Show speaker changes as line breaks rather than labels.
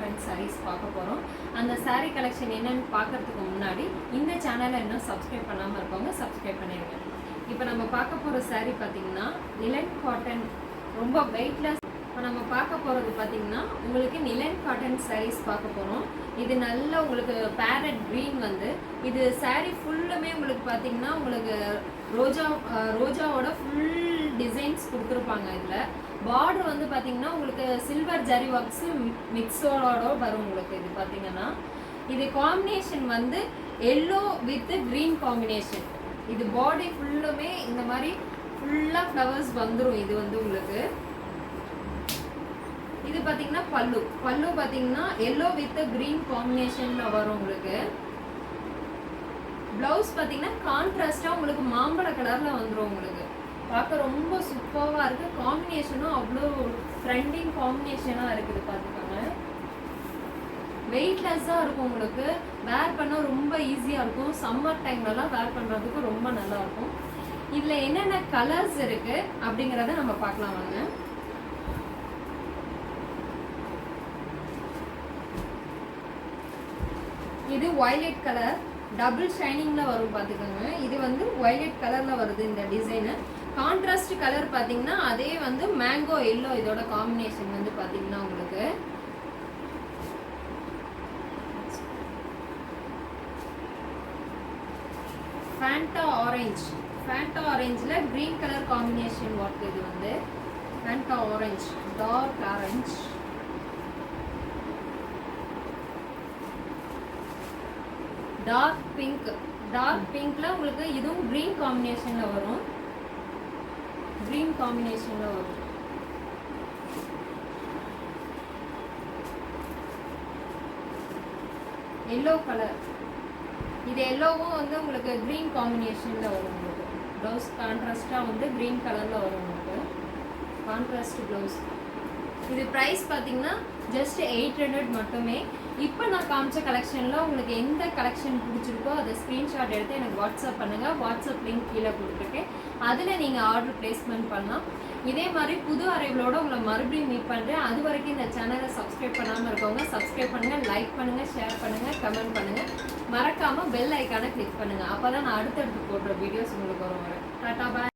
Cotton sarees பார்க்க போகிறோம். அந்த saree கலெக்ஷன் என்னன்னு பார்க்கறதுக்கு முன்னாடி இந்த சேனலை இன்னும் சப்ஸ்கிரைப் பண்ணாமல் இருக்கவங்க சப்ஸ்கிரைப் பண்ணிடுங்க. இப்போ நம்ம பார்க்க போகிற saree பார்த்தீங்கன்னா நிலன் காட்டன், ரொம்ப வெயிட்லெஸ். இப்போ நம்ம பார்க்க போகிறது பார்த்தீங்கன்னா உங்களுக்கு நிலன் காட்டன் sarees பார்க்க போகிறோம். இது நல்ல உங்களுக்கு பேரட் க்ரீன் வந்து இது saree ஃபுல்லுமே உங்களுக்கு பார்த்தீங்கன்னா உங்களுக்கு ரோஜாவோட ஃபுல் டிசைன்ஸ் கொடுத்துருப்பாங்க. இதில் பார்டர் வந்து பார்த்தீங்கன்னா உங்களுக்கு சில்வர் ஜரி ஒர்க்ஸ் மிக்ஸோட வரும். உங்களுக்கு இது பார்த்தீங்கன்னா இது காம்பினேஷன் வந்து எல்லோ வித் க்ரீன் காம்பினேஷன். இது பாடி ஃபுல்லுமே இந்த மாதிரி ஃபுல்லாக ஃப்ளவர்ஸ் வந்துடும். இது வந்து உங்களுக்கு இது பார்த்தீங்கன்னா பல்லு பார்த்தீங்கன்னா எல்லோ வித் க்ரீன் காம்பினேஷனில் வரும். உங்களுக்கு ப்ளவுஸ் பார்த்தீங்கன்னா கான்ட்ராஸ்டாக உங்களுக்கு மாம்பழ கலரில் வந்துடும். உங்களுக்கு பார்க்க ரொம்ப சூப்பராக இருக்குது. காம்பினேஷனும் அவ்வளோ ட்ரெண்டிங் காம்பினேஷனாக இருக்குது. பார்த்துக்கோங்க, வெயிட்லெஸ்ஸாக இருக்கும். உங்களுக்கு வேர் பண்ண ரொம்ப ஈஸியாக இருக்கும். சம்மர் டைம்லலாம் வேர் பண்ணுறதுக்கு ரொம்ப நல்லாயிருக்கும். இதில் என்னென்ன கலர்ஸ் இருக்குது அப்படிங்கிறத நம்ம பார்க்கலாம் வாங்க. இது வயலட் கலர் டபுள் ஷைனிங்கில் வரும். பார்த்துக்கோங்க, இது வந்து வயலட் கலரில் வருது இந்த டிசைனு. கான்ட்ராஸ்ட் கலர் பார்த்தீங்கன்னா அதே வந்து மேங்கோ எல்லோ, இதோட காம்பினேஷன் வந்து பார்த்தீங்கன்னா உங்களுக்கு ஃபேண்டா ஆரஞ்சில் க்ரீன் கலர் காம்பினேஷன் ஒர்க். இது வந்து Fanta orange, dark orange, dark பிங்க்ல உங்களுக்கு இதுவும் க்ரீன் காம்பினேஷன்ல வரும். எல்லோ கலர், இது எல்லோவும் வந்து உங்களுக்கு க்ரீன் காம்பினேஷன்ல வரும். உங்களுக்கு ப்ளவுஸ் கான்ட்ராஸ்டா வந்து க்ரீன் கலர்ல வரும். உங்களுக்கு கான்ட்ராஸ்ட் ப்ளவுஸ். இது ப்ரைஸ் பார்த்தீங்கன்னா ஜஸ்ட் 800 மட்டுமே. இப்போ நான் காமிச்ச கலெக்ஷனில் உங்களுக்கு எந்த கலெக்ஷன் பிடிச்சிருக்கோ அதை ஸ்க்ரீன்ஷாட் எடுத்து எனக்கு வாட்ஸ்அப் பண்ணுங்கள். வாட்ஸ்அப் லிங்க் கீழே கொடுத்துருக்கேன், அதில் நீங்கள் ஆர்டர் ப்ளேஸ்மெண்ட் பண்ணலாம். இதே மாதிரி புது அரைவலோடு உங்களை மறுபடியும் மீட் பண்ணுறேன். அது வரைக்கும் இந்த சேனலை சப்ஸ்கிரைப் பண்ணாமல் இருக்கவங்க சப்ஸ்கிரைப் பண்ணுங்கள், லைக் பண்ணுங்கள், ஷேர் பண்ணுங்கள், கமெண்ட் பண்ணுங்கள். மறக்காமல் பெல் ஐக்கானை கிளிக் பண்ணுங்கள். அப்போ தான் நான் அடுத்தடுத்து போடுற வீடியோஸ் உங்களுக்கு வரும். டாடா பாய்.